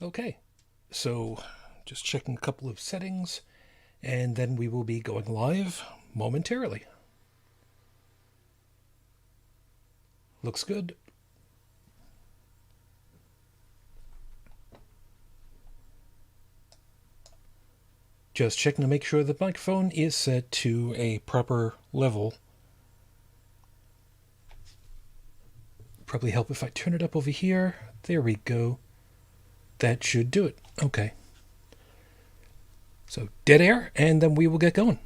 Okay, so just checking a couple of settings, and then we will be going live momentarily. Looks good. Just checking to make sure the microphone is set to a proper level. Probably help if I turn it up over here. There we go. That should do it. Okay. So dead air, and then we will get going.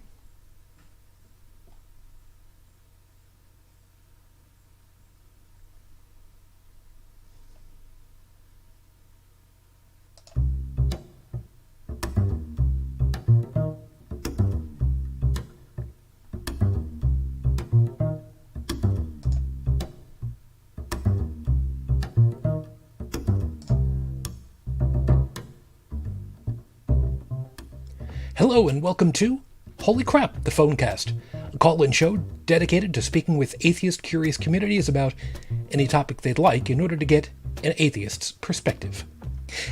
Hello and welcome to Holy Crap, the Phonecast, a call-in show dedicated to speaking with atheist curious communities about any topic they'd like in order to get an atheist's perspective.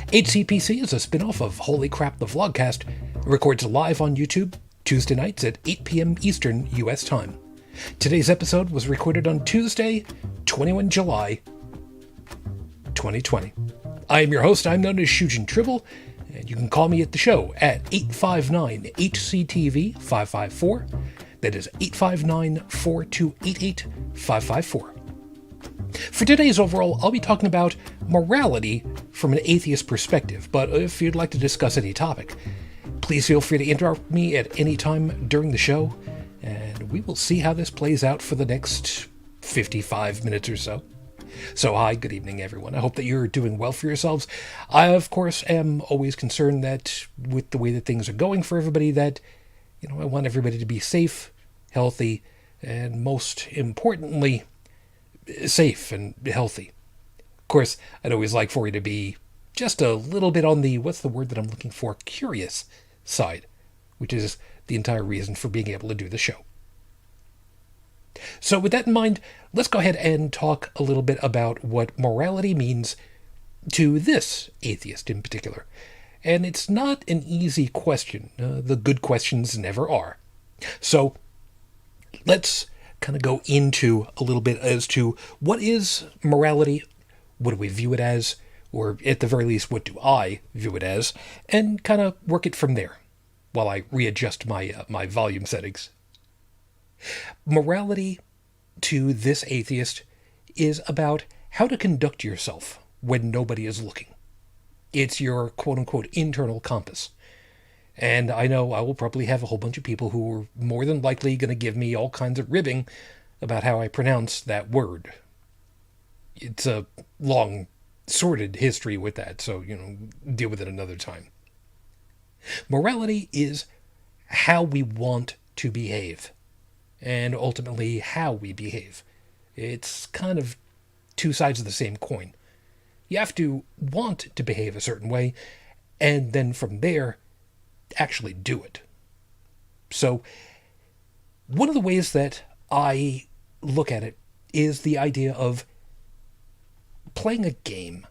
HCPC is a spin-off of Holy Crap, the Vlogcast. It records live on YouTube Tuesday nights at 8 p.m. Eastern U.S. time. Today's episode was recorded on Tuesday, 21 July, 2020. I am your host. I'm known as Shujin Tribble, and you can call me at the show at 859-HCTV-554. That is 859-4288-554. For today's overall, I'll be talking about morality from an atheist perspective, but if you'd like to discuss any topic, please feel free to interrupt me at any time during the show, and we will see how this plays out for the next 55 minutes or so. So hi, good evening everyone. I hope that you're doing well for yourselves. I, of course, am always concerned that with the way that things are going for everybody, that, I want everybody to be safe, healthy, and most importantly, safe and healthy. Of course, I'd always like for you to be just a little bit on the, what's the word that I'm looking for, curious side, which is the entire reason for being able to do the show. So with that in mind, let's go ahead and talk a little bit about what morality means to this atheist in particular. And it's not an easy question. The good questions never are. So let's kind of go into a little bit as to what is morality, what do we view it as, or at the very least, what do I view it as, and kind of work it from there while I readjust my volume settings. Morality to this atheist is about how to conduct yourself when nobody is looking. It's your quote-unquote internal compass. And I know I will probably have a whole bunch of people who are more than likely going to give me all kinds of ribbing about how I pronounce that word. It's a long, sordid history with that, so, deal with it another time. Morality is how we want to behave, and ultimately how we behave. It's kind of two sides of the same coin. You have to want to behave a certain way, and then from there, actually do it. So, one of the ways that I look at it is the idea of playing a game.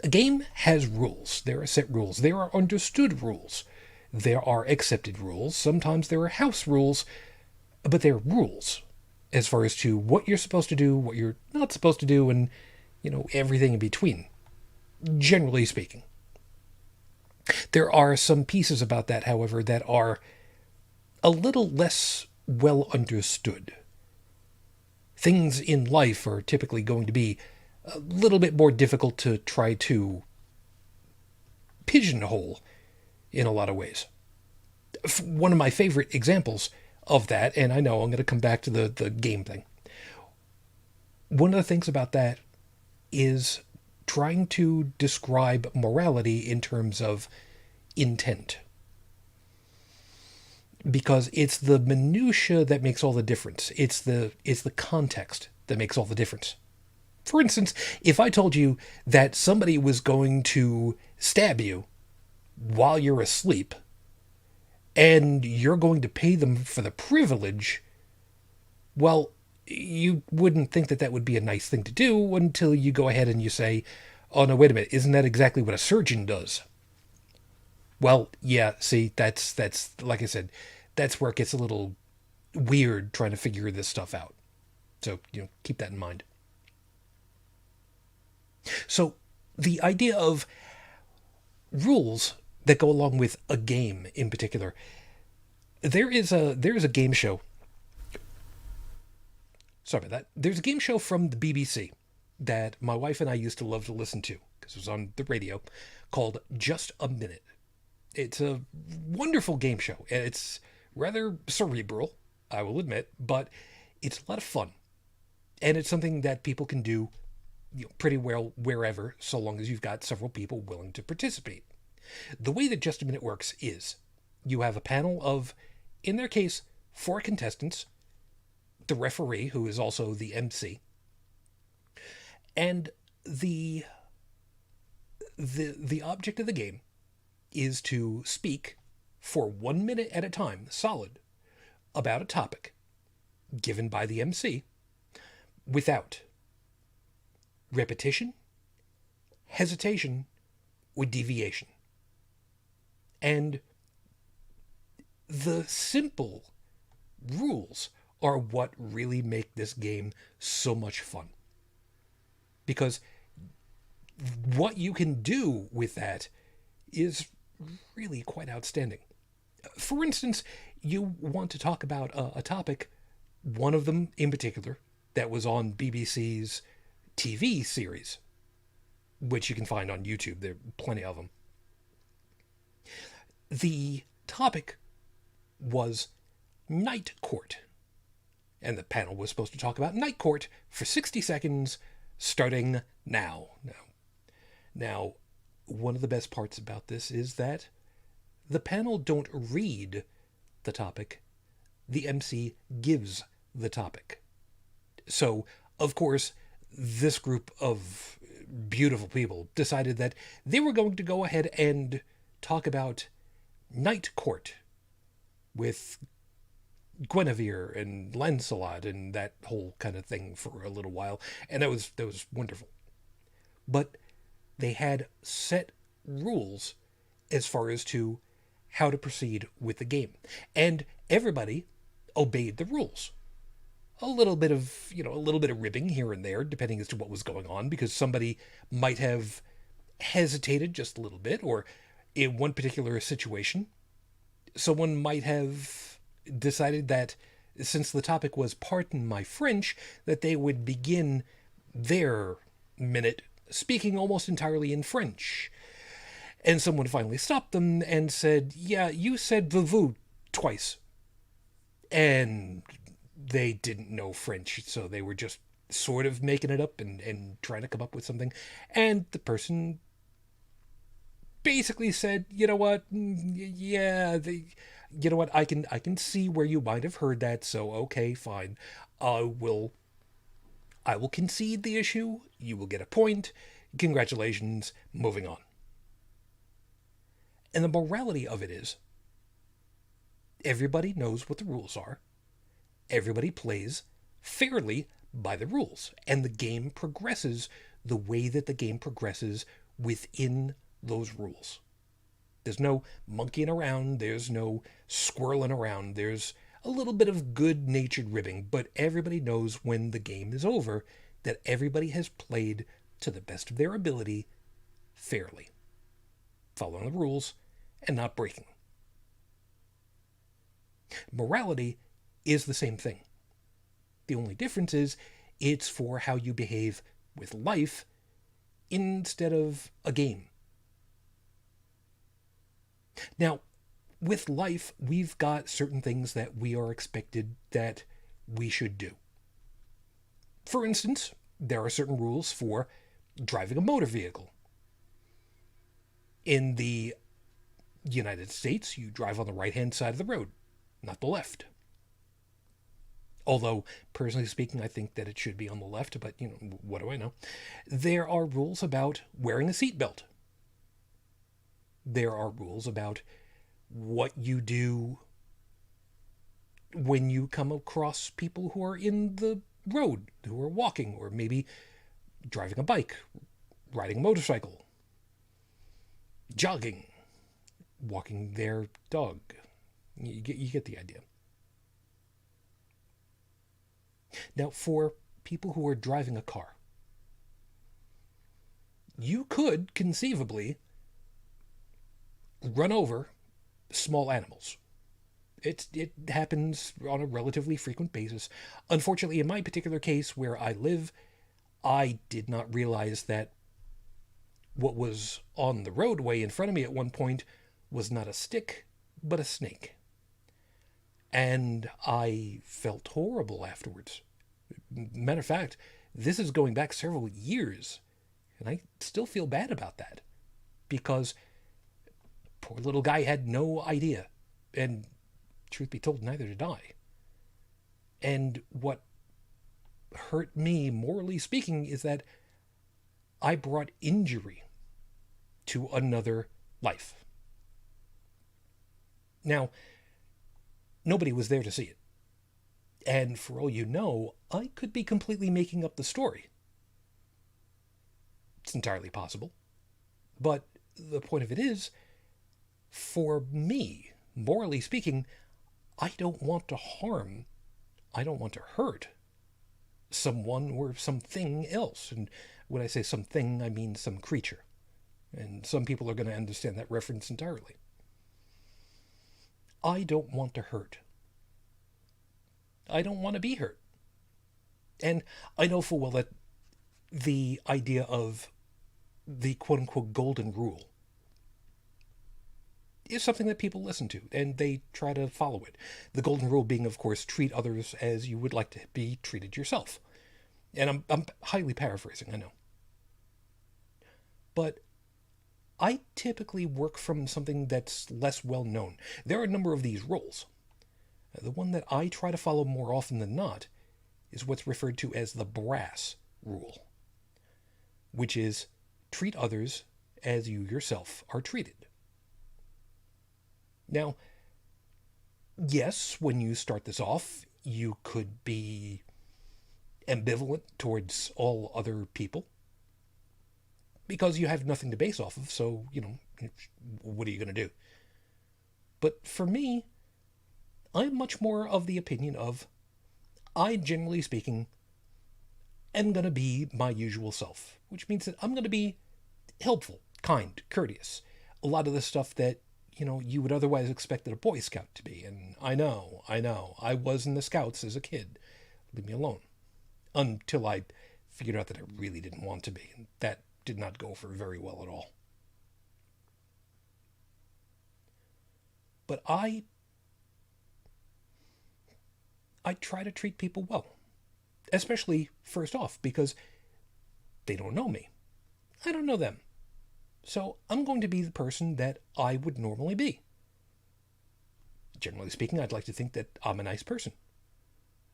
A game has rules. There are set rules. There are understood rules. There are accepted rules. Sometimes there are house rules. But they're rules as far as to what you're supposed to do, what you're not supposed to do, and, everything in between, generally speaking. There are some pieces about that, however, that are a little less well understood. Things in life are typically going to be a little bit more difficult to try to pigeonhole in a lot of ways. One of my favorite examples of that, and I know I'm going to come back to the game thing. One of the things about that is trying to describe morality in terms of intent. Because it's the minutia that makes all the difference. It's the context that makes all the difference. For instance, if I told you that somebody was going to stab you while you're asleep, and you're going to pay them for the privilege, well, you wouldn't think that that would be a nice thing to do until you go ahead and you say, Oh no, wait a minute. Isn't that exactly what a surgeon does? Well, yeah, see, that's like I said, that's where it gets a little weird trying to figure this stuff out. So, keep that in mind. So, the idea of rules that go along with a game in particular. There is a game show. Sorry about that. There's a game show from the BBC that my wife and I used to love to listen to because it was on the radio, called Just a Minute. It's a wonderful game show, and it's rather cerebral, I will admit, but it's a lot of fun, and it's something that people can do, pretty well wherever, so long as you've got several people willing to participate. The way that Just a Minute works is you have a panel of, in their case, four contestants, the referee, who is also the MC, and the the object of the game is to speak for 1 minute at a time, solid, about a topic given by the MC without repetition, hesitation, or deviation. And the simple rules are what really make this game so much fun. Because what you can do with that is really quite outstanding. For instance, you want to talk about a topic, one of them in particular, that was on BBC's TV series, which you can find on YouTube. There are plenty of them. The topic was night court. And the panel was supposed to talk about night court for 60 seconds, starting now. Now, one of the best parts about this is that the panel don't read the topic. The MC gives the topic. So, of course, this group of beautiful people decided that they were going to go ahead and talk about night court with Guinevere and Lancelot and that whole kind of thing for a little while, and that was wonderful. But they had set rules as far as to how to proceed with the game, and everybody obeyed the rules. A little bit of ribbing here and there, depending as to what was going on, because somebody might have hesitated just a little bit, or in one particular situation, someone might have decided that since the topic was pardon my French, that they would begin their minute speaking almost entirely in French. And someone finally stopped them and said, yeah, you said vous twice. And they didn't know French, so they were just sort of making it up and trying to come up with something. And the person basically said, you know what, yeah, you know what, I can see where you might have heard that, so okay, fine. I will concede the issue. You will get a point. Congratulations, moving on. And the morality of it is everybody knows what the rules are. Everybody plays fairly by the rules. And the game progresses the way that the game progresses within those rules. There's no monkeying around. There's no squirreling around. There's a little bit of good-natured ribbing, but everybody knows when the game is over that everybody has played to the best of their ability fairly, following the rules and not breaking. Morality is the same thing. The only difference is it's for how you behave with life instead of a game. Now, with life, we've got certain things that we are expected that we should do. For instance, there are certain rules for driving a motor vehicle. In the United States, you drive on the right-hand side of the road, not the left. Although, personally speaking, I think that it should be on the left, but, what do I know? There are rules about wearing a seatbelt. There are rules about what you do when you come across people who are in the road, who are walking, or maybe driving a bike, riding a motorcycle, jogging, walking their dog. You get the idea. Now, for people who are driving a car, you could conceivably run over small animals. It happens on a relatively frequent basis. Unfortunately, in my particular case where I live, I did not realize that what was on the roadway in front of me at one point was not a stick, but a snake. And I felt horrible afterwards. Matter of fact, this is going back several years, and I still feel bad about that. Because poor little guy had no idea. And truth be told, neither did I. And what hurt me, morally speaking, is that I brought injury to another life. Now, nobody was there to see it. And for all you know, I could be completely making up the story. It's entirely possible. But the point of it is, for me, morally speaking, I don't want to harm, I don't want to hurt someone or something else. And when I say something, I mean some creature. And some people are going to understand that reference entirely. I don't want to hurt. I don't want to be hurt. And I know full well that the idea of the quote-unquote golden rule is something that people listen to, and they try to follow it. The golden rule being, of course, treat others as you would like to be treated yourself. And I'm highly paraphrasing, I know. But I typically work from something that's less well known. There are a number of these rules. The one that I try to follow more often than not is what's referred to as the brass rule, which is treat others as you yourself are treated. Now, yes, when you start this off, you could be ambivalent towards all other people because you have nothing to base off of, so, what are you going to do? But for me, I'm much more of the opinion of, I, generally speaking, am going to be my usual self, which means that I'm going to be helpful, kind, courteous. A lot of the stuff that, you would otherwise expect a Boy Scout to be. And I know. I was in the Scouts as a kid. Leave me alone. Until I figured out that I really didn't want to be. And that did not go over very well at all. But I try to treat people well. Especially, first off, because they don't know me. I don't know them. So I'm going to be the person that I would normally be. Generally speaking, I'd like to think that I'm a nice person.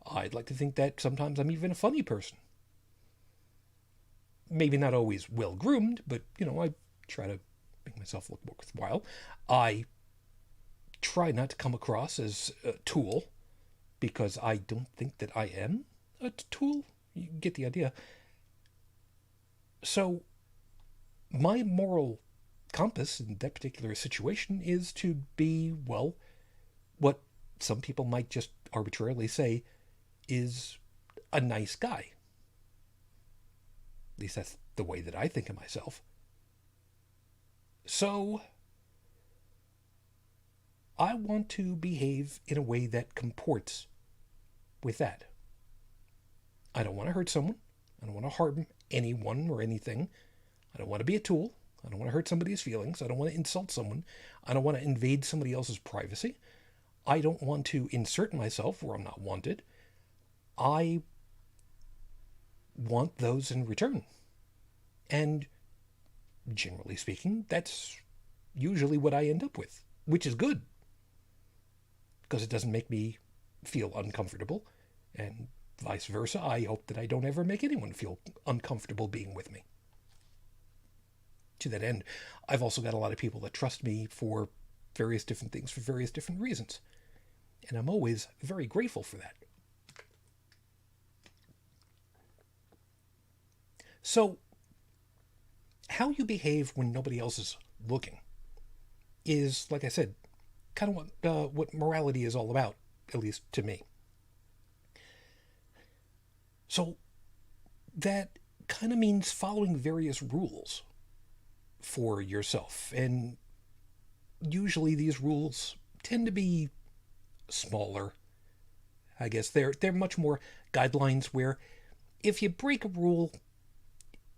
I'd like to think that sometimes I'm even a funny person. Maybe not always well-groomed, but, I try to make myself look worthwhile. I try not to come across as a tool, because I don't think that I am a tool. You get the idea. So, my moral compass in that particular situation is to be, well, what some people might just arbitrarily say is a nice guy. At least that's the way that I think of myself. So, I want to behave in a way that comports with that. I don't want to hurt someone. I don't want to harm anyone or anything. I don't want to be a tool. I don't want to hurt somebody's feelings. I don't want to insult someone. I don't want to invade somebody else's privacy. I don't want to insert myself where I'm not wanted. I want those in return. And generally speaking, that's usually what I end up with, which is good. Because it doesn't make me feel uncomfortable. And vice versa, I hope that I don't ever make anyone feel uncomfortable being with me. To that end, I've also got a lot of people that trust me for various different things for various different reasons. And I'm always very grateful for that. So, how you behave when nobody else is looking is, like I said, kind of what morality is all about, at least to me. So that kind of means following various rules for yourself. And usually these rules tend to be smaller. I guess they're much more guidelines where if you break a rule,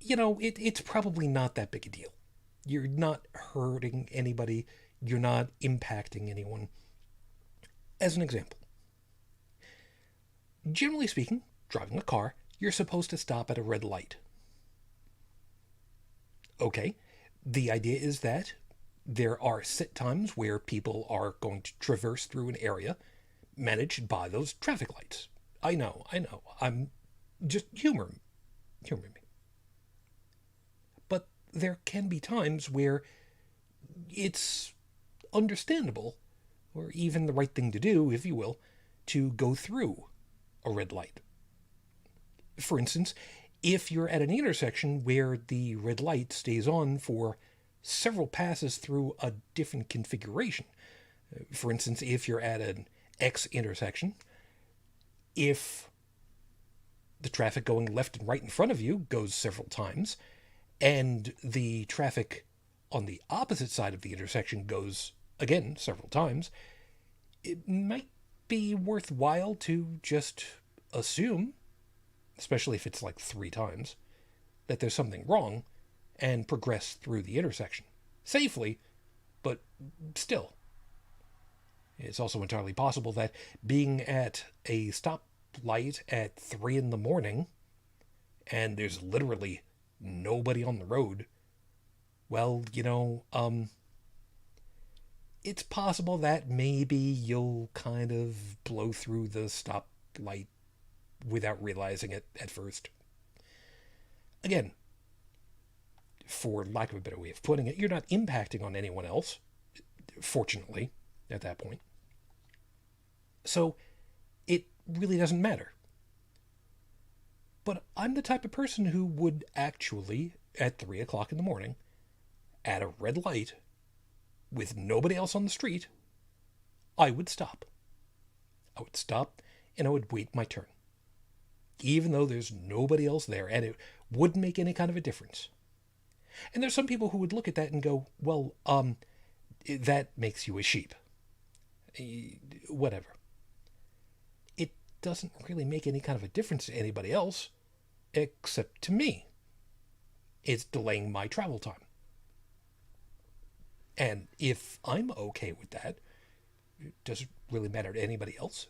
it's probably not that big a deal. You're not hurting anybody. You're not impacting anyone. As an example, generally speaking, driving a car, you're supposed to stop at a red light. Okay, the idea is that there are set times where people are going to traverse through an area managed by those traffic lights. I know. I'm just humor me. But there can be times where it's understandable, or even the right thing to do, if you will, to go through a red light. For instance, if you're at an intersection where the red light stays on for several passes through a different configuration. For instance, if you're at an X intersection, if the traffic going left and right in front of you goes several times, and the traffic on the opposite side of the intersection goes again several times, it might be worthwhile to just assume, especially if it's like 3 times, that there's something wrong and progress through the intersection. Safely, but still. It's also entirely possible that being at a stoplight at 3 in the morning and there's literally nobody on the road, well, it's possible that maybe you'll kind of blow through the stoplight without realizing it at first. Again, for lack of a better way of putting it, you're not impacting on anyone else, fortunately, at that point. So it really doesn't matter. But I'm the type of person who would actually, at 3 o'clock in the morning, at a red light, with nobody else on the street, I would stop. I would stop and I would wait my turn. Even though there's nobody else there and it wouldn't make any kind of a difference. And there's some people who would look at that and go, well, that makes you a sheep. Whatever. It doesn't really make any kind of a difference to anybody else, except to me. It's delaying my travel time. And if I'm okay with that, it doesn't really matter to anybody else.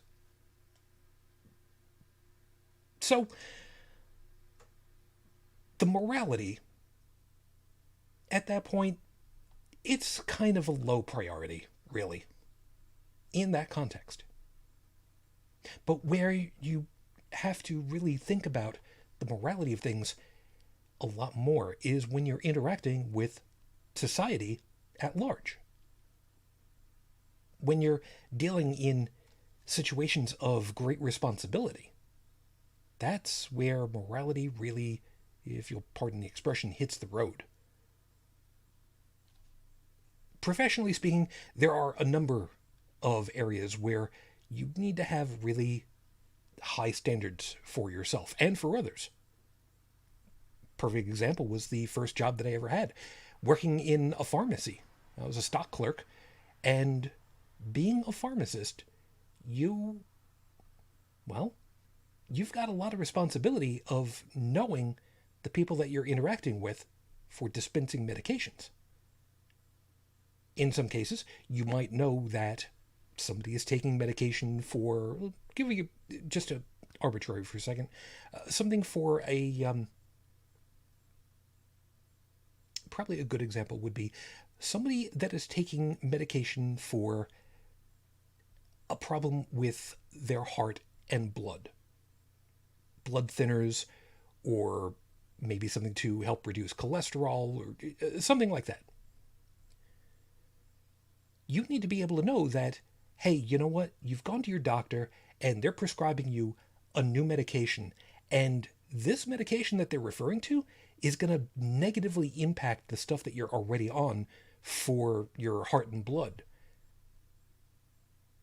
So, the morality, at that point, it's kind of a low priority, really, in that context. But where you have to really think about the morality of things a lot more is when you're interacting with society at large. When you're dealing in situations of great responsibility, that's where morality really, if you'll pardon the expression, hits the road. Professionally speaking, there are a number of areas where you need to have really high standards for yourself and for others. Perfect example was the first job that I ever had, working in a pharmacy. I was a stock clerk, and being a pharmacist, you've got a lot of responsibility of knowing the people that you're interacting with for dispensing medications. In some cases, you might know that somebody is taking medication for, give you just a arbitrary for a second, something for a, probably a good example would be somebody that is taking medication for a problem with their heart and blood thinners, or maybe something to help reduce cholesterol, or something like that. You need to be able to know that, hey, you know what? You've gone to your doctor and they're prescribing you a new medication, and this medication that they're referring to is going to negatively impact the stuff that you're already on for your heart and blood.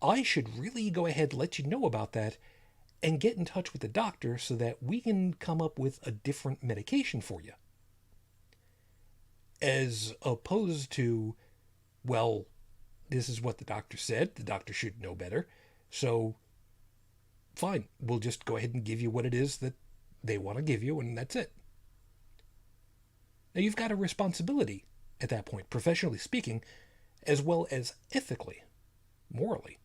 I should really go ahead and let you know about that and get in touch with the doctor so that we can come up with a different medication for you. As opposed to, well, this is what the doctor said, the doctor should know better, so fine, we'll just go ahead and give you what it is that they want to give you, and that's it. Now, you've got a responsibility at that point, professionally speaking, as well as ethically, morally.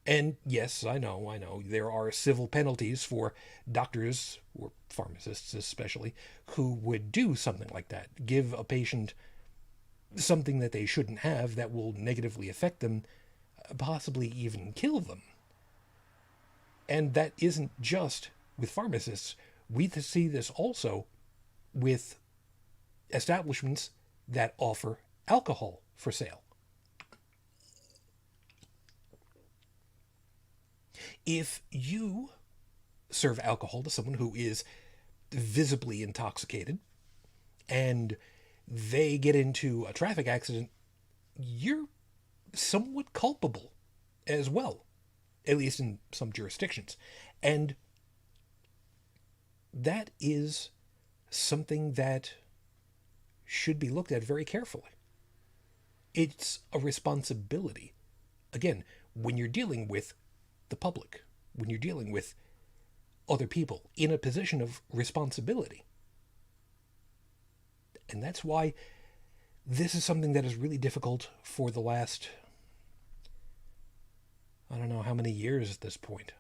And yes, I know, there are civil penalties for doctors, or pharmacists especially, who would do something like that. Give a patient something that they shouldn't have that will negatively affect them, possibly even kill them. And that isn't just with pharmacists. We see this also with establishments that offer alcohol for sale. If you serve alcohol to someone who is visibly intoxicated and they get into a traffic accident, you're somewhat culpable as well, at least in some jurisdictions. And that is something that should be looked at very carefully. It's a responsibility. Again, when you're dealing with the public, when you're dealing with other people in a position of responsibility. And that's why this is something that is really difficult for the last, I don't know how many years at this point,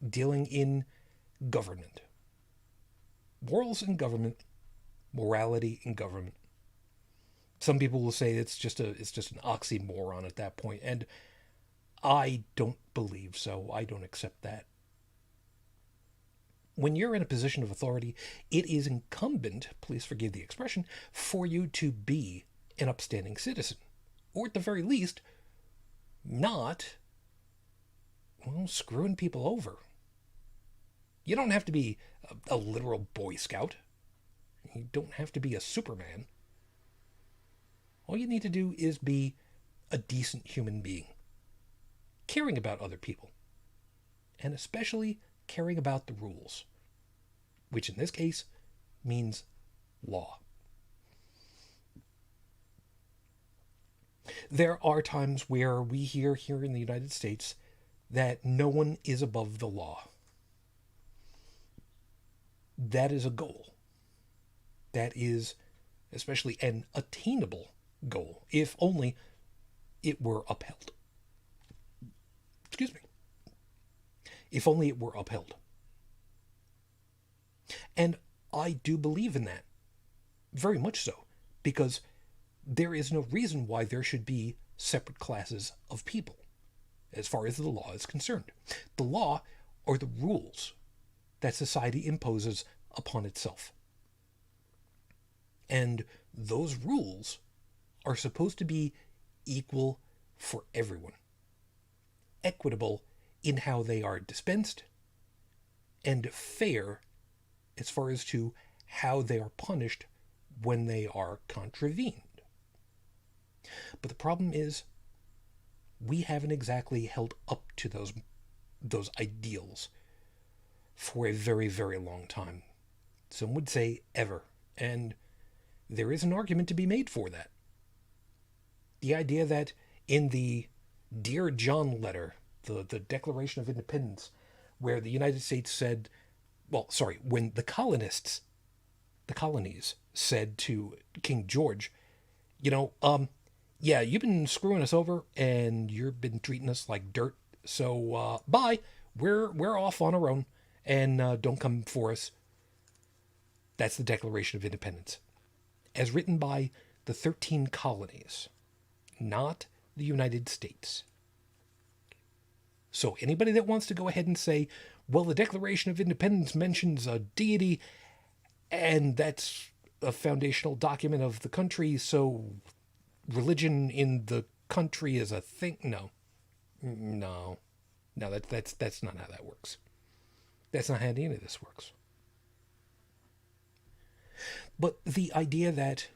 dealing in government. Morals in government, morality in government. Some people will say it's just an oxymoron at that point, and I don't believe so. I don't accept that. When you're in a position of authority, it is incumbent, please forgive the expression, for you to be an upstanding citizen. Or at the very least, not, well, screwing people over. You don't have to be a literal Boy Scout. You don't have to be a Superman. All you need to do is be a decent human being, caring about other people, and especially caring about the rules, which in this case means law. There are times where we hear here in the United States that no one is above the law. That is a goal. That is especially an attainable goal, if only it were upheld. Excuse me. If only it were upheld. And I do believe in that. Very much so. Because there is no reason why there should be separate classes of people, as far as the law is concerned. The law are the rules that society imposes upon itself. And those rules are supposed to be equal for everyone. Equitable in how they are dispensed, and fair as far as to how they are punished when they are contravened. But the problem is, we haven't exactly held up to those ideals for a very, very long time. Some would say ever, and there is an argument to be made for that. The idea that in the Dear John letter, the Declaration of Independence, where the United States said, when the colonies said to King George, yeah, you've been screwing us over and you've been treating us like dirt, so bye, we're off on our own, and don't come for us. That's the Declaration of Independence, as written by the 13 colonies, not the United States. So anybody that wants to go ahead and say, well, the Declaration of Independence mentions a deity, and that's a foundational document of the country, so religion in the country is a thing. No, that's not how that works. That's not how any of this works. But the idea that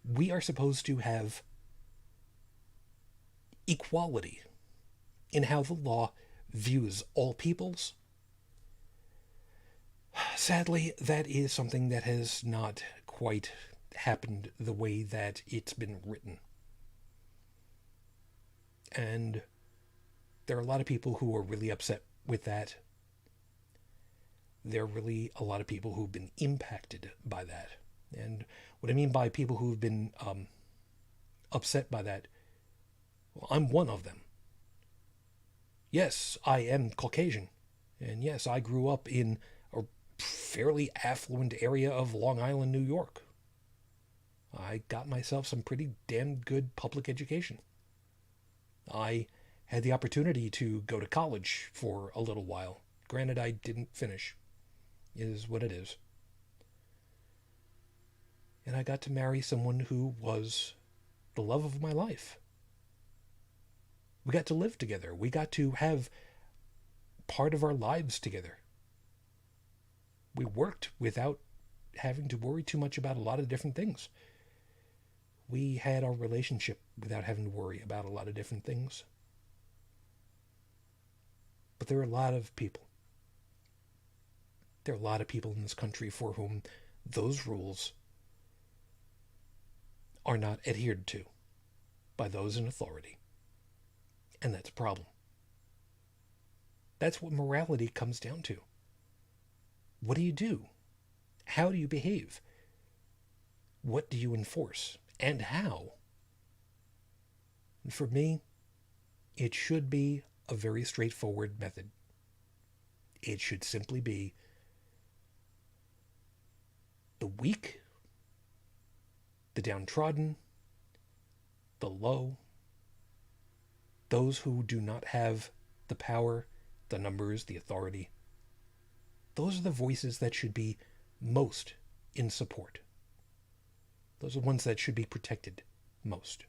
we are supposed to have equality in how the law views all peoples, sadly, that is something that has not quite happened the way that it's been written. And there are a lot of people who are really upset with that. There are really a lot of people who've been impacted by that. And what I mean by people who've been upset by that, well, I'm one of them. Yes, I am Caucasian. And yes, I grew up in a fairly affluent area of Long Island, New York. I got myself some pretty damn good public education. I had the opportunity to go to college for a little while. Granted, I didn't finish. It is what it is. And I got to marry someone who was the love of my life. We got to live together. We got to have part of our lives together. We worked without having to worry too much about a lot of different things. We had our relationship without having to worry about a lot of different things. But there are a lot of people. There are a lot of people in this country for whom those rules are not adhered to by those in authority. And that's a problem. That's what morality comes down to. What do you do? How do you behave? What do you enforce? And how? And for me, it should be a very straightforward method. It should simply be the weak, the downtrodden, the low, those who do not have the power, the numbers, the authority. Those are the voices that should be most in support. Those are the ones that should be protected most.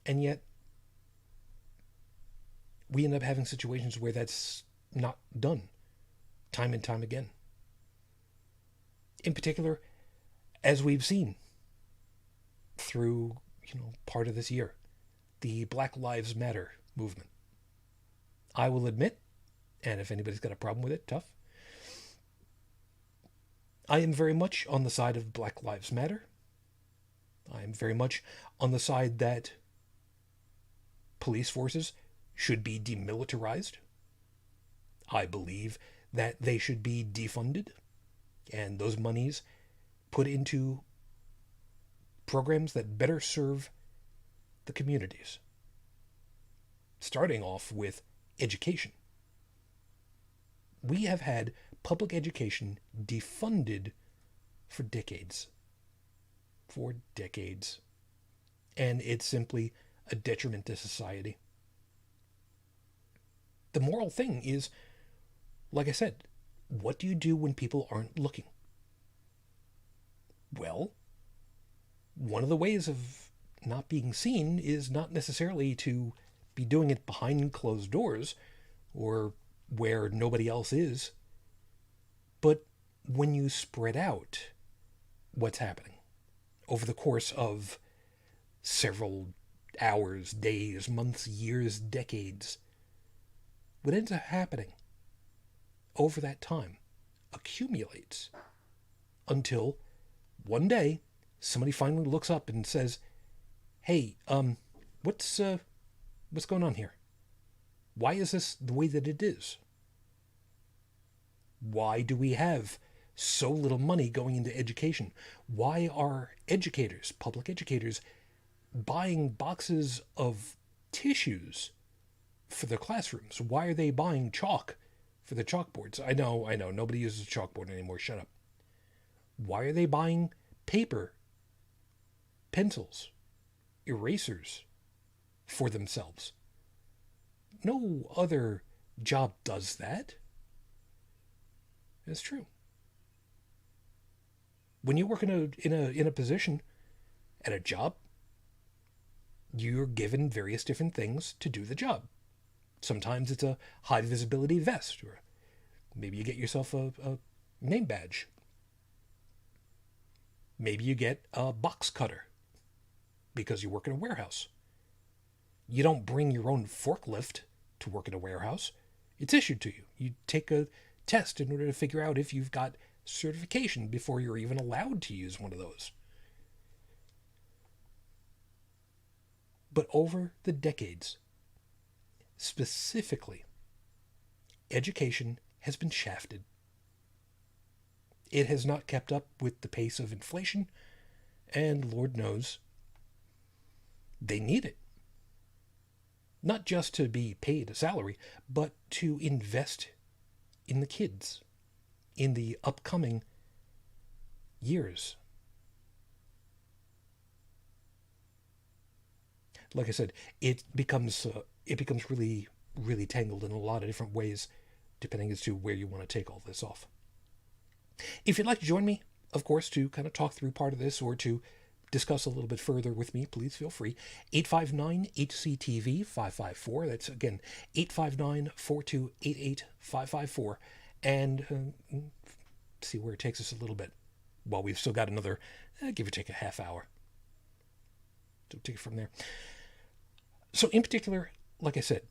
And yet, we end up having situations where that's not done, time and time again. In particular, as we've seen through, part of this year, the Black Lives Matter movement. I will admit, and if anybody's got a problem with it, tough, I am very much on the side of Black Lives Matter. I am very much on the side that police forces should be demilitarized. I believe that they should be defunded and those monies put into programs that better serve the communities. Starting off with education. We have had public education defunded for decades. For decades. And it's simply a detriment to society. The moral thing is, like I said, what do you do when people aren't looking? Well, one of the ways of not being seen is not necessarily to be doing it behind closed doors or where nobody else is, but when you spread out what's happening over the course of several hours, days, months, years, decades, what ends up happening over that time accumulates until one day somebody finally looks up and says, "Hey, what's going on here? Why is this the way that it is? Why do we have so little money going into education? Why are educators, public educators, buying boxes of tissues for their classrooms? Why are they buying chalk for the chalkboards? I know, nobody uses a chalkboard anymore, shut up. Why are they buying paper, pencils, erasers for themselves? No other job does that. It's true. When you work in a position at a job, you're given various different things to do the job. Sometimes it's a high visibility vest, or Maybe you get yourself a name badge. Maybe you get a box cutter because you work in a warehouse. You don't bring your own forklift to work in a warehouse. It's issued to you. You take a test in order to figure out if you've got certification before you're even allowed to use one of those. But over the decades, specifically, education has been shafted. It has not kept up with the pace of inflation, and Lord knows they need it. Not just to be paid a salary, but to invest in the kids in the upcoming years. Like I said, it becomes really, really tangled in a lot of different ways, depending as to where you want to take all this off. If you'd like to join me, of course, to kind of talk through part of this or to discuss a little bit further with me, please feel free. 859-HCTV-554. That's, again, 859-4288-554. And see where it takes us a little bit. Well, we've still got another, give or take a half hour. So take it from there. So in particular, like I said,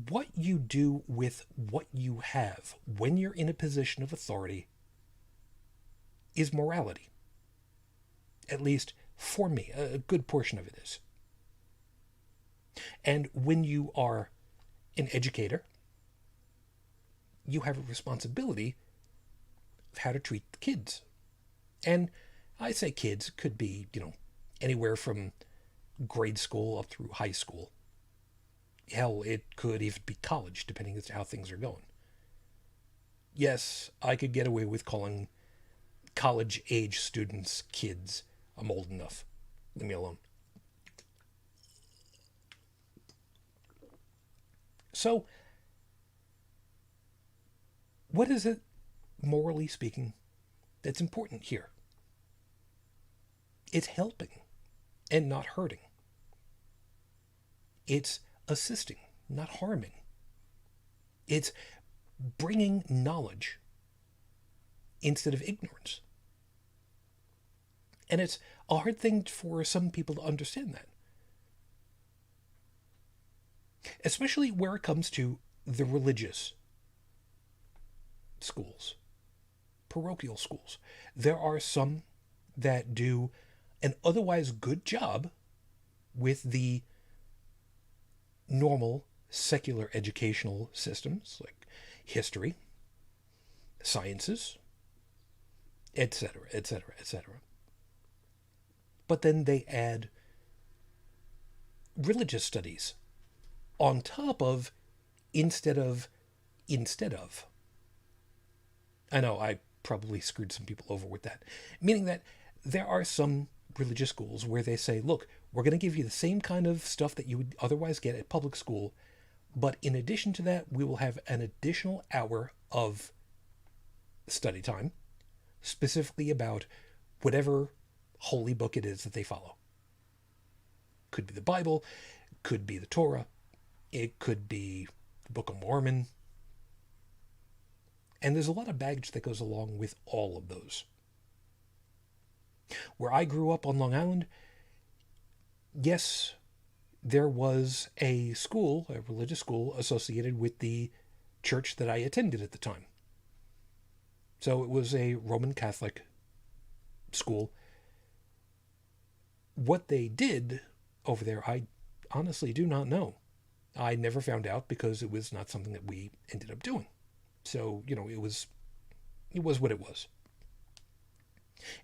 what you do with what you have when you're in a position of authority is morality. At least for me, a good portion of it is. And when you are an educator, you have a responsibility of how to treat the kids. And I say kids, could be, anywhere from grade school up through high school. Hell, it could even be college, depending as to how things are going. Yes, I could get away with calling college-age students kids. I'm old enough. Leave me alone. So, what is it, morally speaking, that's important here? It's helping and not hurting. It's assisting, not harming. It's bringing knowledge instead of ignorance. And it's a hard thing for some people to understand that. Especially where it comes to the religious schools, parochial schools. There are some that do an otherwise good job with the normal secular educational systems like history, sciences, etc., etc., etc. But then they add religious studies on top of instead of. I know I probably screwed some people over with that. Meaning that there are some religious schools where they say, look, we're going to give you the same kind of stuff that you would otherwise get at public school, but in addition to that, we will have an additional hour of study time, specifically about whatever holy book it is that they follow. Could be the Bible, could be the Torah, it could be the Book of Mormon. And there's a lot of baggage that goes along with all of those. Where I grew up on Long Island, yes, there was a school, a religious school, associated with the church that I attended at the time. So it was a Roman Catholic school. What they did over there, I honestly do not know. I never found out because it was not something that we ended up doing. So, it was what it was.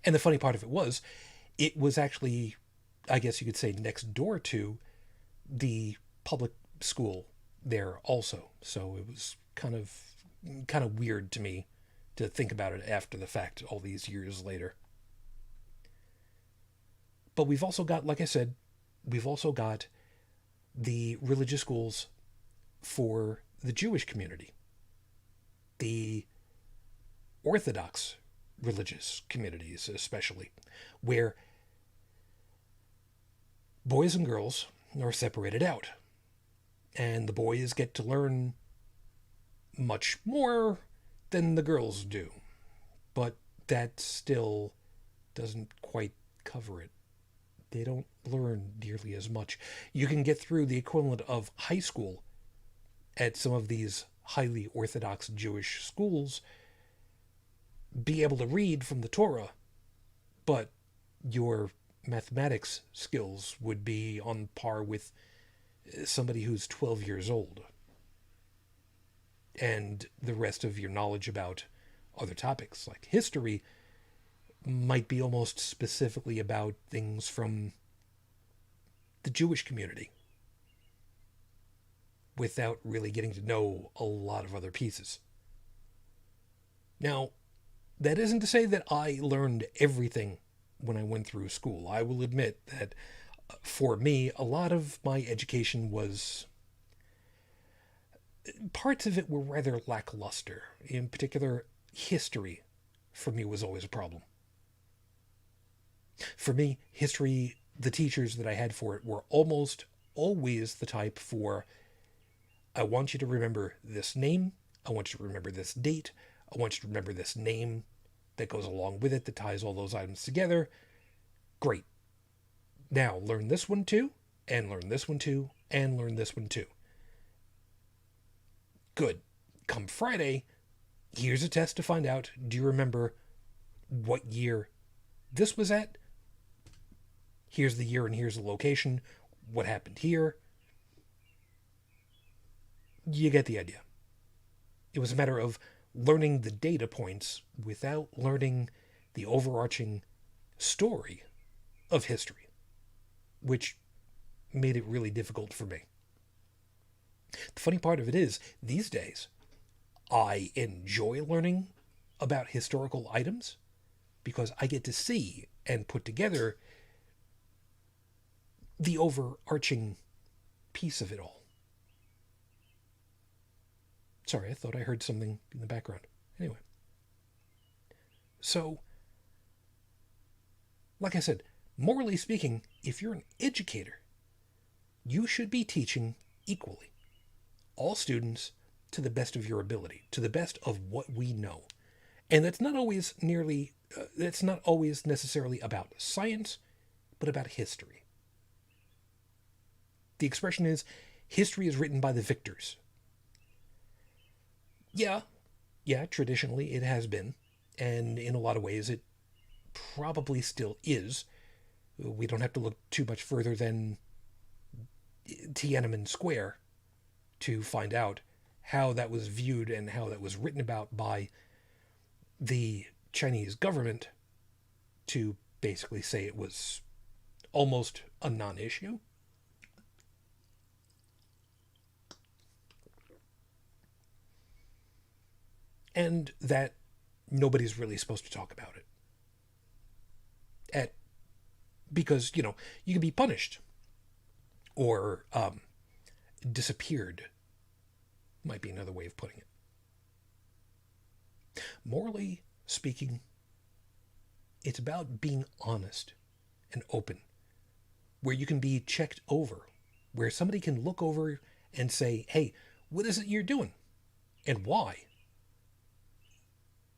And the funny part of it was actually, I guess you could say, next door to the public school there also. So it was kind of weird to me to think about it after the fact, all these years later. But we've also got, like I said, the religious schools for the Jewish community, the Orthodox religious communities especially, where boys and girls are separated out. And the boys get to learn much more than the girls do, but that still doesn't quite cover it. They don't learn nearly as much. You can get through the equivalent of high school at some of these highly Orthodox Jewish schools, be able to read from the Torah, but your mathematics skills would be on par with somebody who's 12 years old. And the rest of your knowledge about other topics, like history, might be almost specifically about things from the Jewish community, without really getting to know a lot of other pieces. Now, that isn't to say that I learned everything when I went through school. I will admit that for me, a lot of my education was. Parts of it were rather lackluster. In particular, history for me was always a problem. For me, history, the teachers that I had for it were almost always the type for, I want you to remember this name, I want you to remember this date, I want you to remember this name that goes along with it that ties all those items together. Great. Now learn this one too, and learn this one too, and learn this one too. Good. Come Friday, here's a test to find out, do you remember what year this was at? Here's the year and here's the location. What happened here? You get the idea. It was a matter of learning the data points without learning the overarching story of history, which made it really difficult for me. The funny part of it is, these days, I enjoy learning about historical items because I get to see and put together the overarching piece of it all. Sorry, I thought I heard something in the background. Anyway. So, like I said, morally speaking, if you're an educator, you should be teaching equally all students to the best of your ability, to the best of what we know. And that's not always necessarily about science, but about history. The expression is, history is written by the victors. Yeah, traditionally it has been, and in a lot of ways it probably still is. We don't have to look too much further than Tiananmen Square to find out how that was viewed and how that was written about by the Chinese government to basically say it was almost a non-issue. And that nobody's really supposed to talk about it. Because, you can be punished. Or disappeared. Might be another way of putting it. Morally speaking, it's about being honest and open. Where you can be checked over. Where somebody can look over and say, hey, what is it you're doing? And why?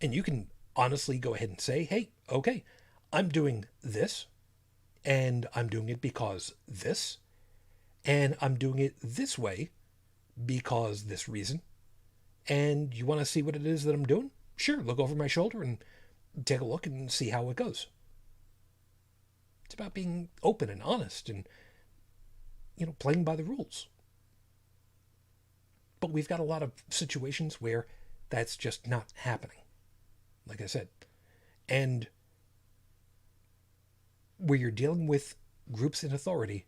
And you can honestly go ahead and say, hey, okay, I'm doing this, and I'm doing it because this, and I'm doing it this way because this reason. And you want to see what it is that I'm doing? Sure, look over my shoulder and take a look and see how it goes. It's about being open and honest and, playing by the rules. But we've got a lot of situations where that's just not happening. Like I said. And where you're dealing with groups in authority,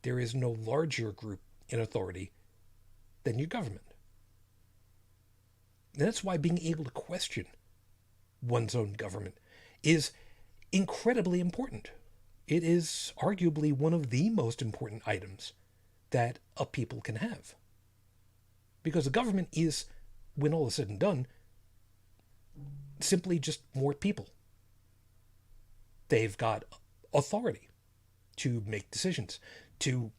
there is no larger group in authority than your government. And that's why being able to question one's own government is incredibly important. It is arguably one of the most important items that a people can have. Because the government is, when all is said and done, simply just more people. They've got authority to make decisions, to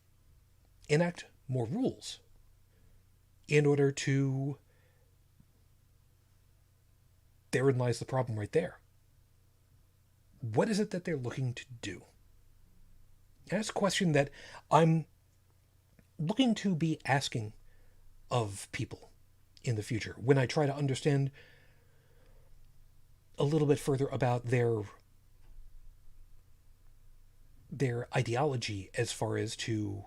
enact more rules. in order to... Therein lies the problem right there. What is it that they're looking to do? That's a question that I'm looking to be asking of people in the future when I try to understand a little bit further about their ideology as far as to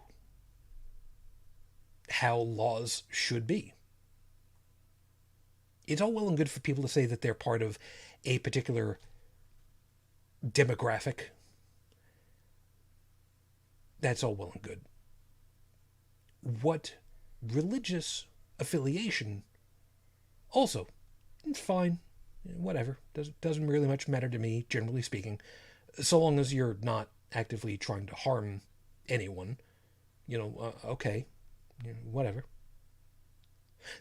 how laws should be. It's all well and good for people to say that they're part of a particular demographic. That's all well and good. What religious affiliation, also, it's fine. Whatever. Doesn't really much matter to me, generally speaking, so long as you're not actively trying to harm anyone. Okay. Whatever.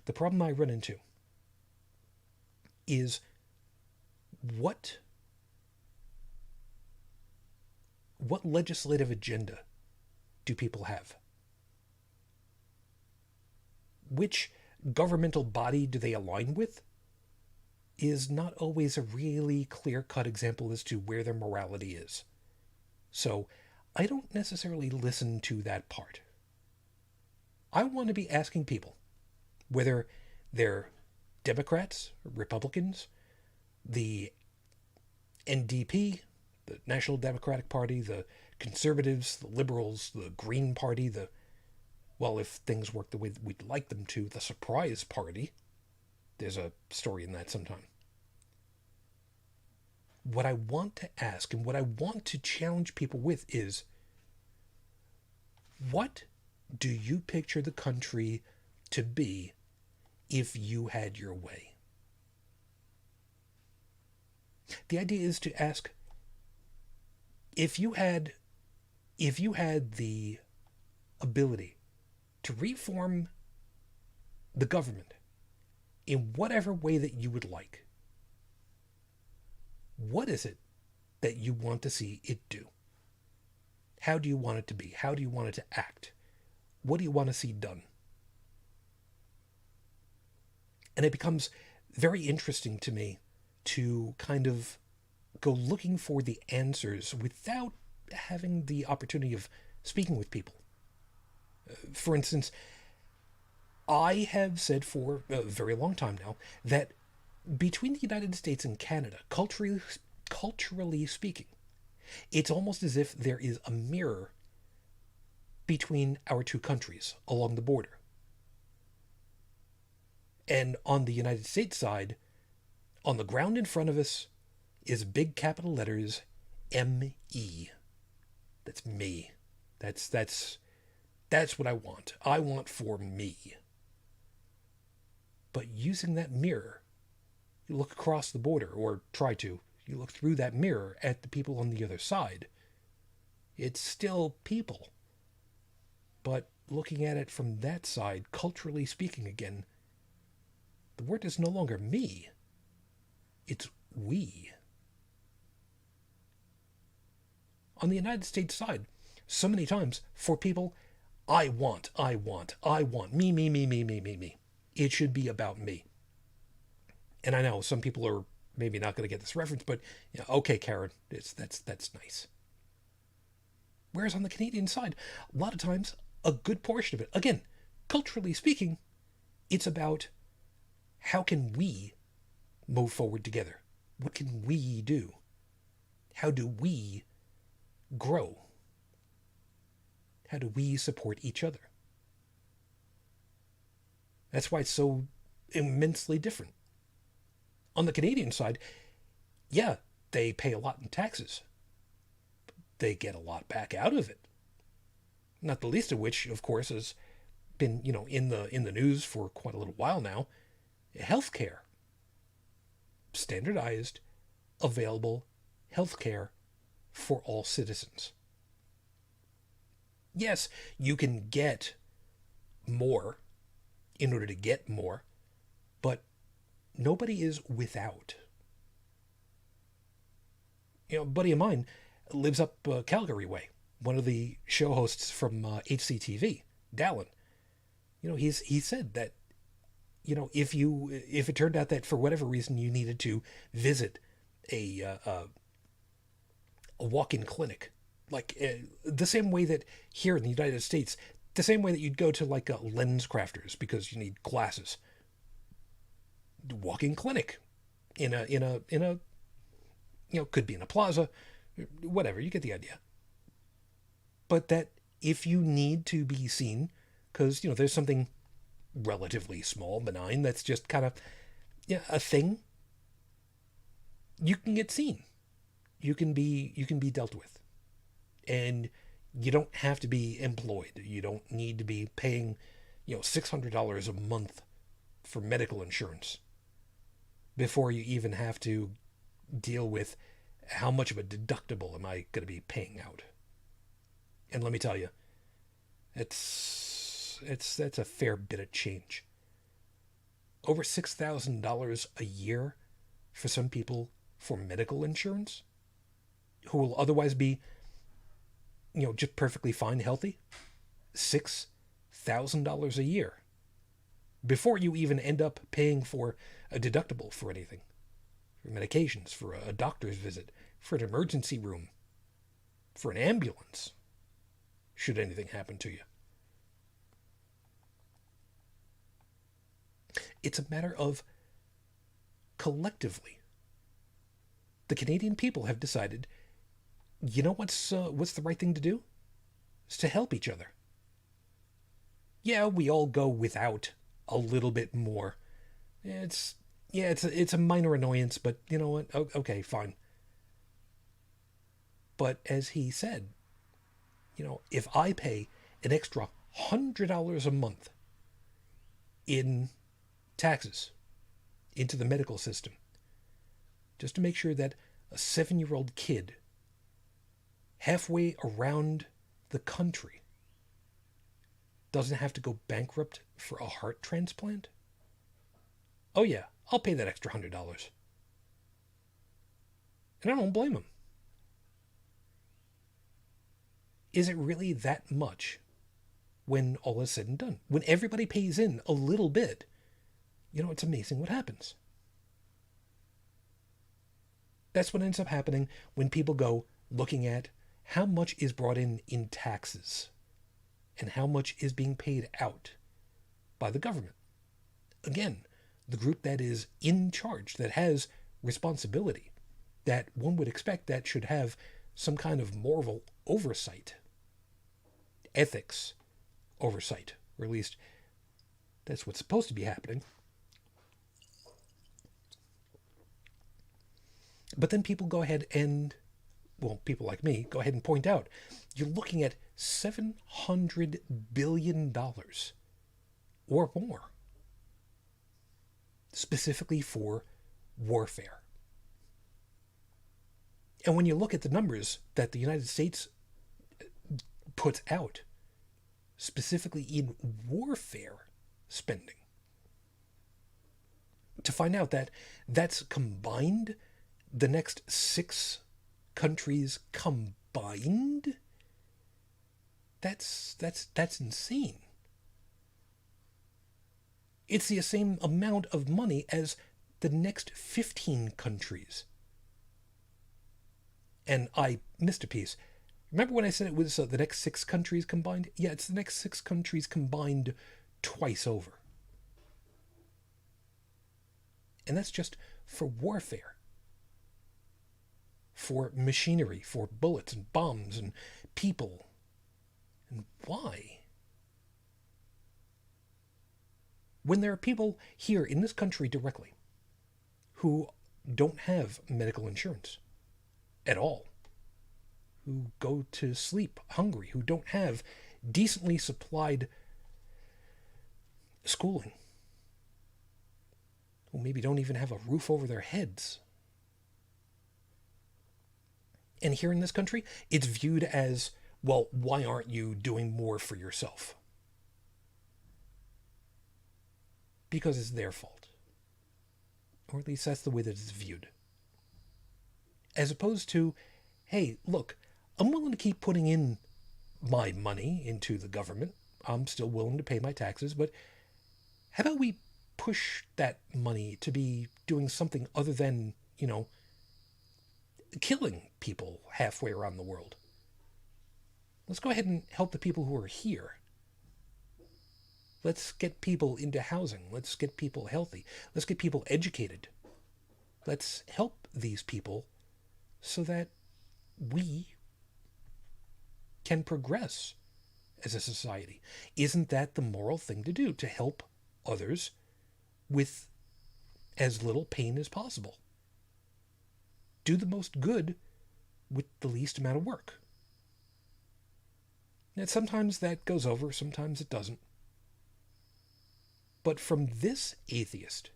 The problem I run into is what legislative agenda do people have? Which governmental body do they align with is not always a really clear-cut example as to where their morality is. So I don't necessarily listen to that part. I want to be asking people, whether they're Democrats, Republicans, the NDP, the National Democratic Party, the Conservatives, the Liberals, the Green Party, well, if things work the way we'd like them to, the Surprise Party. There's a story in that sometime. What I want to ask and what I want to challenge people with is, what do you picture the country to be if you had your way? The idea is to ask, if you had the ability to reform the government in whatever way that you would like, what is it that you want to see it do? How do you want it to be? How do you want it to act? What do you want to see done? And it becomes very interesting to me to kind of go looking for the answers without having the opportunity of speaking with people. For instance, I have said for a very long time now that between the United States and Canada, culturally speaking, it's almost as if there is a mirror between our two countries along the border. And on the United States side, on the ground in front of us, is big capital letters M-E. That's me. That's what I want. I want for me. But using that mirror, you look across the border, or try to. You look through that mirror at the people on the other side. It's still people. But looking at it from that side, culturally speaking again, the word is no longer me. It's we. On the United States side, so many times, for people, I want, me. It should be about me. And I know some people are maybe not going to get this reference, but okay, Karen, that's nice. Whereas on the Canadian side, a lot of times, a good portion of it, again, culturally speaking, it's about how can we move forward together? What can we do? How do we grow? How do we support each other? That's why it's so immensely different. On the Canadian side, yeah, they pay a lot in taxes. But they get a lot back out of it. Not the least of which, of course, has been, in the news for quite a little while now. Healthcare. Standardized, available healthcare for all citizens. Yes, you can get more in order to get more, but nobody is without. A buddy of mine lives up Calgary way. One of the show hosts from HCTV, Dallin. He said that if it turned out that for whatever reason you needed to visit a walk-in clinic, like the same way that here in the United States, the same way that you'd go to like a lens crafters because you need glasses. Walk-in clinic in a could be in a plaza, whatever, you get the idea. But that if you need to be seen, because there's something relatively small, benign, that's just kind of a thing, you can get seen. You can be dealt with, and you don't have to be employed. You don't need to be paying $600 a month for medical insurance before you even have to deal with how much of a deductible am I going to be paying out. And let me tell you, that's a fair bit of change. Over $6,000 a year for some people for medical insurance, who will otherwise be, just perfectly fine, healthy. $6,000 a year before you even end up paying for a deductible for anything, for medications, for a doctor's visit, for an emergency room, for an ambulance, should anything happen to you. It's a matter of, collectively, the Canadian people have decided, what's the right thing to do? It's to help each other. Yeah, we all go without a little bit more. It's a minor annoyance, but you know what? Okay, fine. But as he said, if I pay an extra $100 a month in taxes into the medical system, just to make sure that a 7-year-old kid halfway around the country doesn't have to go bankrupt for a heart transplant, oh yeah, I'll pay that extra $100. And I don't blame him. Is it really that much when all is said and done? When everybody pays in a little bit, it's amazing what happens. That's what ends up happening when people go looking at how much is brought in taxes and how much is being paid out by the government. Again, the group that is in charge, that has responsibility, that one would expect that should have some kind of moral oversight, ethics oversight, or at least that's what's supposed to be happening. But then people go ahead and, people like me go ahead and point out, you're looking at $700 billion or more specifically for warfare. And when you look at the numbers that the United States puts out specifically in warfare spending, to find out that that's combined, the next 6 countries combined, that's insane. It's the same amount of money as the next 15 countries. And I missed a piece. Remember when I said it was the next 6 countries combined? Yeah, it's the next 6 countries combined twice over. And that's just for warfare. For machinery, for bullets and bombs and people. And why? When there are people here in this country directly who don't have medical insurance at all, who go to sleep hungry, who don't have decently supplied schooling, who maybe don't even have a roof over their heads. And here in this country, it's viewed as, well, why aren't you doing more for yourself? Because it's their fault. Or at least that's the way that it's viewed. As opposed to, hey, look, I'm willing to keep putting in my money into the government. I'm still willing to pay my taxes, but how about we push that money to be doing something other than, killing people halfway around the world. Let's go ahead and help the people who are here. Let's get people into housing. Let's get people healthy. Let's get people educated. Let's help these people so that we can progress as a society. Isn't that the moral thing to do? To help others with as little pain as possible. Do the most good with the least amount of work. And sometimes that goes over, sometimes it doesn't. But from this atheist,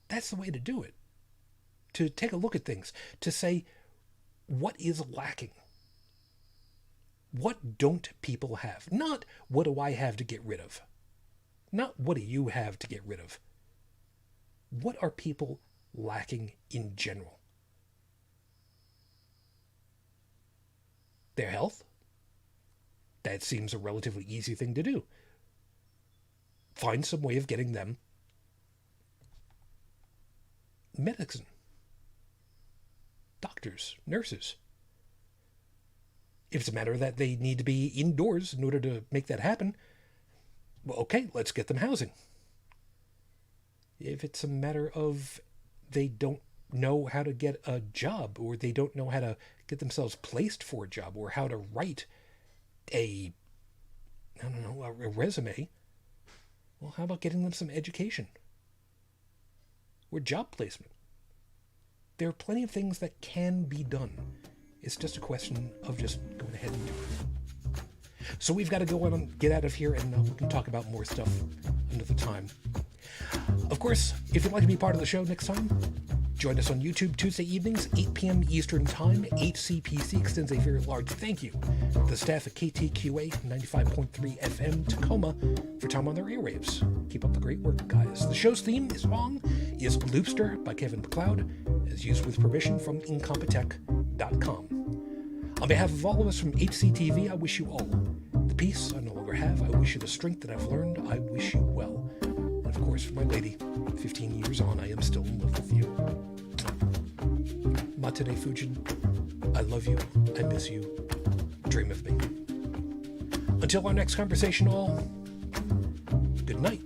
that's the way to do it. To take a look at things, to say, what is lacking? What don't people have? Not what do I have to get rid of? Not what do you have to get rid of? What are people lacking in general? Their health? That seems a relatively easy thing to do. Find some way of getting them medicine. Doctors, nurses. If it's a matter that they need to be indoors in order to make that happen, well, okay, let's get them housing. If it's a matter of they don't know how to get a job, or they don't know how to get themselves placed for a job, or how to write a resume, well, how about getting them some education? Or job placement? There are plenty of things that can be done. It's just a question of just going ahead and doing it. So we've got to go on and get out of here, and we can talk about more stuff another time. Of course, if you'd like to be part of the show next time, join us on YouTube Tuesday evenings, 8 p.m. Eastern Time. HCPC extends a very large thank you to the staff at KTQA 95.3 FM Tacoma for time on their airwaves. Keep up the great work, guys. The show's theme song is Loopster by Kevin MacLeod, as used with permission from Incompetech.com. On behalf of all of us from HCTV, I wish you all the peace I no longer have. I wish you the strength that I've learned. I wish you well. And of course, for my lady, 15 years on, I am still in love with you. Matane Fujin, I love you. I miss you. Dream of me. Until our next conversation, all, good night.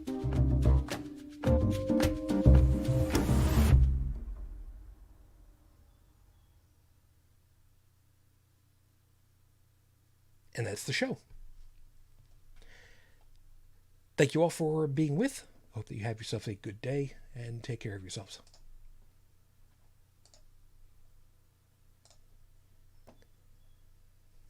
And that's the show. Thank you all for being with. Hope that you have yourself a good day, and take care of yourselves.